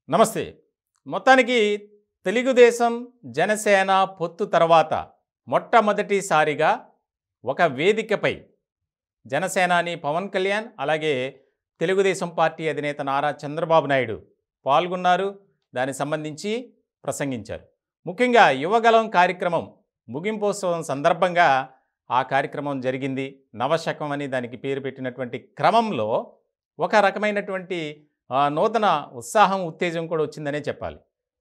నమస్తే. మొత్తానికి తెలుగుదేశం, జనసేన పొత్తు తర్వాత మొట్టమొదటిసారిగా ఒక వేదికపై జనసేనాని పవన్ కళ్యాణ్, అలాగే తెలుగుదేశం పార్టీ అధినేత నారా చంద్రబాబు నాయుడు పాల్గొన్నారు. దానికి సంబంధించి ప్రసంగించారు. ముఖ్యంగా యువగలం కార్యక్రమం ముగింపోత్సవం సందర్భంగా ఆ కార్యక్రమం జరిగింది. నవశకం అని దానికి పేరు పెట్టినటువంటి క్రమంలో ఒక రకమైనటువంటి నూతన ఉత్సాహం, ఉత్తేజం కూడా వచ్చిందనే చెప్పాలి.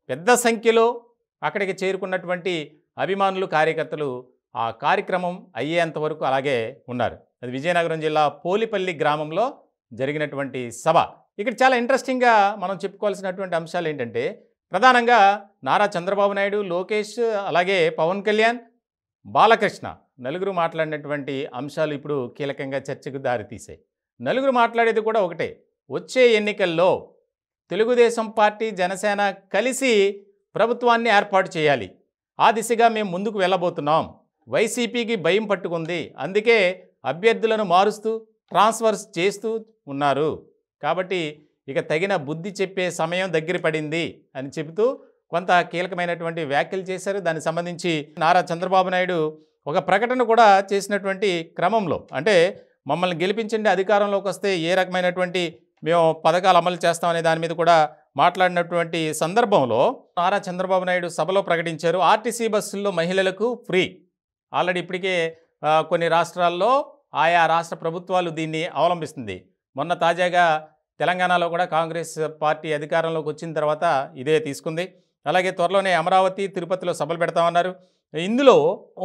పెద్ద సంఖ్యలో అక్కడికి చేరుకున్నటువంటి అభిమానులు, కార్యకర్తలు ఆ కార్యక్రమం అయ్యేంత వరకు అలాగే ఉన్నారు. అది విజయనగరం జిల్లా పోలిపల్లి గ్రామంలో జరిగినటువంటి సభ. ఇక్కడ చాలా ఇంట్రెస్టింగ్గా మనం చెప్పుకోవాల్సినటువంటి అంశాలు ఏంటంటే, ప్రధానంగా నారా చంద్రబాబు నాయుడు, లోకేష్, అలాగే పవన్ కళ్యాణ్, బాలకృష్ణ నలుగురు మాట్లాడినటువంటి అంశాలు ఇప్పుడు కీలకంగా చర్చకు దారితీశాయి. నలుగురు మాట్లాడేది కూడా ఒకటే, వచ్చే ఎన్నికల్లో తెలుగుదేశం పార్టీ, జనసేన కలిసి ప్రభుత్వాన్ని ఏర్పాటు చేయాలి. ఆ దిశగా మేము ముందుకు వెళ్ళబోతున్నాం. వైసీపీకి భయం పట్టుకుంది, అందుకే అభ్యర్థులను మారుస్తూ ట్రాన్స్ఫర్స్ చేస్తూ ఉన్నారు. కాబట్టి ఇక తగిన బుద్ధి చెప్పే సమయం దగ్గర పడింది అని చెబుతూ కొంత కీలకమైనటువంటి వ్యాఖ్యలు చేశారు. దానికి సంబంధించి నారా చంద్రబాబు నాయుడు ఒక ప్రకటన కూడా చేసినటువంటి క్రమంలో, అంటే మమ్మల్ని గెలిపించండి, అధికారంలోకి వస్తే ఏ రకమైనటువంటి మేము పథకాలు అమలు చేస్తామనే దాని మీద కూడా మాట్లాడినటువంటి సందర్భంలో నారా చంద్రబాబు నాయుడు సభలో ప్రకటించారు. ఆర్టీసీ బస్సుల్లో మహిళలకు ఫ్రీ. ఆల్రెడీ ఇప్పటికే కొన్ని రాష్ట్రాల్లో ఆయా రాష్ట్ర ప్రభుత్వాలు దీన్ని అవలంబిస్తుంది. మొన్న తాజాగా తెలంగాణలో కూడా కాంగ్రెస్ పార్టీ అధికారంలోకి వచ్చిన తర్వాత ఇదే తీసుకుంది. అలాగే త్వరలోనే అమరావతి, తిరుపతిలో సభలు పెడతామన్నారు. ఇందులో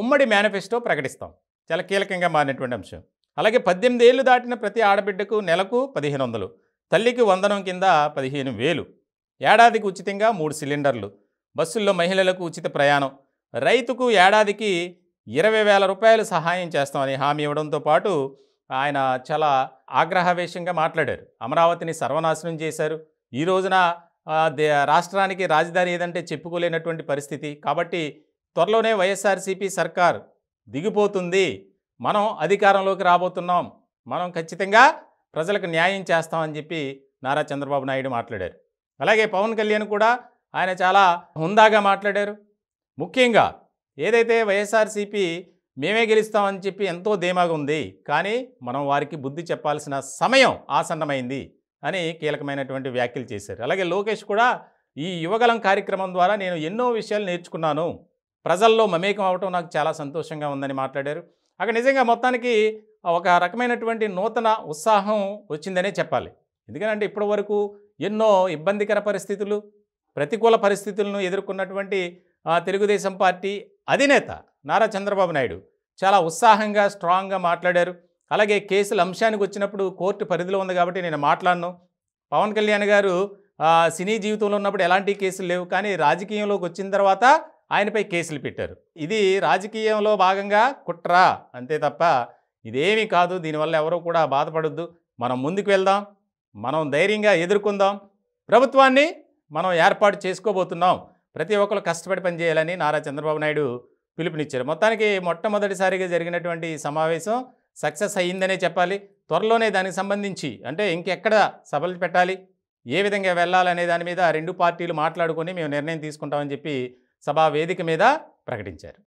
ఉమ్మడి మేనిఫెస్టో ప్రకటిస్తాం. చాలా కీలకంగా మారినటువంటి అంశం. అలాగే 18 ఏళ్లు దాటిన ప్రతి ఆడబిడ్డకు నెలకు 1500, తల్లికి వందనం కింద 15,000, ఏడాదికి ఉచితంగా 3 సిలిండర్లు, బస్సుల్లో మహిళలకు ఉచిత ప్రయాణం, రైతుకు ఏడాదికి 20,000 రూపాయలు సహాయం చేస్తామని హామీ ఇవ్వడంతో పాటు ఆయన చాలా ఆగ్రహవేశంగా మాట్లాడారు. అమరావతిని సర్వనాశనం చేశారు. ఈ రోజున రాష్ట్రానికి రాజధాని ఏదంటే చెప్పుకోలేనటువంటి పరిస్థితి. కాబట్టి త్వరలోనే వైఎస్ఆర్సీపీ సర్కార్ దిగిపోతుంది, మనం అధికారంలోకి రాబోతున్నాం, మనం ఖచ్చితంగా ప్రజలకు న్యాయం చేస్తామని చెప్పి నారా చంద్రబాబు నాయుడు మాట్లాడారు. అలాగే పవన్ కళ్యాణ్ కూడా ఆయన చాలా హుందాగా మాట్లాడారు. ముఖ్యంగా ఏదైతే వైఎస్ఆర్సీపీ మేమే గెలుస్తామని చెప్పి ఎంతో ధీమాగా ఉంది, కానీ మనం వారికి బుద్ధి చెప్పాల్సిన సమయం ఆసన్నమైంది అని కీలకమైనటువంటి వ్యాఖ్యలు చేశారు. అలాగే లోకేష్ కూడా ఈ యువగలం కార్యక్రమం ద్వారా నేను ఎన్నో విషయాలు నేర్చుకున్నాను, ప్రజల్లో మమేకం అవటం నాకు చాలా సంతోషంగా ఉందని మాట్లాడారు. అక్కడ నిజంగా మొత్తానికి ఒక రకమైనటువంటి నూతన ఉత్సాహం వచ్చిందనే చెప్పాలి. ఎందుకంటే ఇప్పటి వరకు ఎన్నో ఇబ్బందికర పరిస్థితులు, ప్రతికూల పరిస్థితులను ఎదుర్కొన్నటువంటి తెలుగుదేశం పార్టీ అధినేత నారా చంద్రబాబు నాయుడు చాలా ఉత్సాహంగా, స్ట్రాంగ్గా మాట్లాడారు. అలాగే కేసుల అంశానికి వచ్చినప్పుడు కోర్టు పరిధిలో ఉంది కాబట్టి నేను మాట్లాడను. పవన్ కళ్యాణ్ గారు సినీ జీవితంలో ఉన్నప్పుడు ఎలాంటి కేసులు లేవు, కానీ రాజకీయంలోకి వచ్చిన తర్వాత ఆయనపై కేసులు పెట్టారు. ఇది రాజకీయంలో భాగంగా కుట్ర అంతే తప్ప ఇదేమీ కాదు. దీనివల్ల ఎవరూ కూడా బాధపడొద్దు. మనం ముందుకు వెళ్దాం, మనం ధైర్యంగా ఎదుర్కొందాం, ప్రభుత్వాన్ని మనం ఏర్పాటు చేసుకోబోతున్నాం, ప్రతి ఒక్కరు కష్టపడి పనిచేయాలని నారా చంద్రబాబు నాయుడు పిలుపునిచ్చారు. మొత్తానికి మొట్టమొదటిసారిగా జరిగినటువంటి సమావేశం సక్సెస్ అయ్యిందనే చెప్పాలి. త్వరలోనే దానికి సంబంధించి అంటే ఇంకెక్కడ సభలు పెట్టాలి, ఏ విధంగా వెళ్ళాలనే దాని మీద రెండు పార్టీలు మాట్లాడుకొని మేము నిర్ణయం తీసుకుంటామని చెప్పి సభా వేదిక మీద ప్రకటించారు.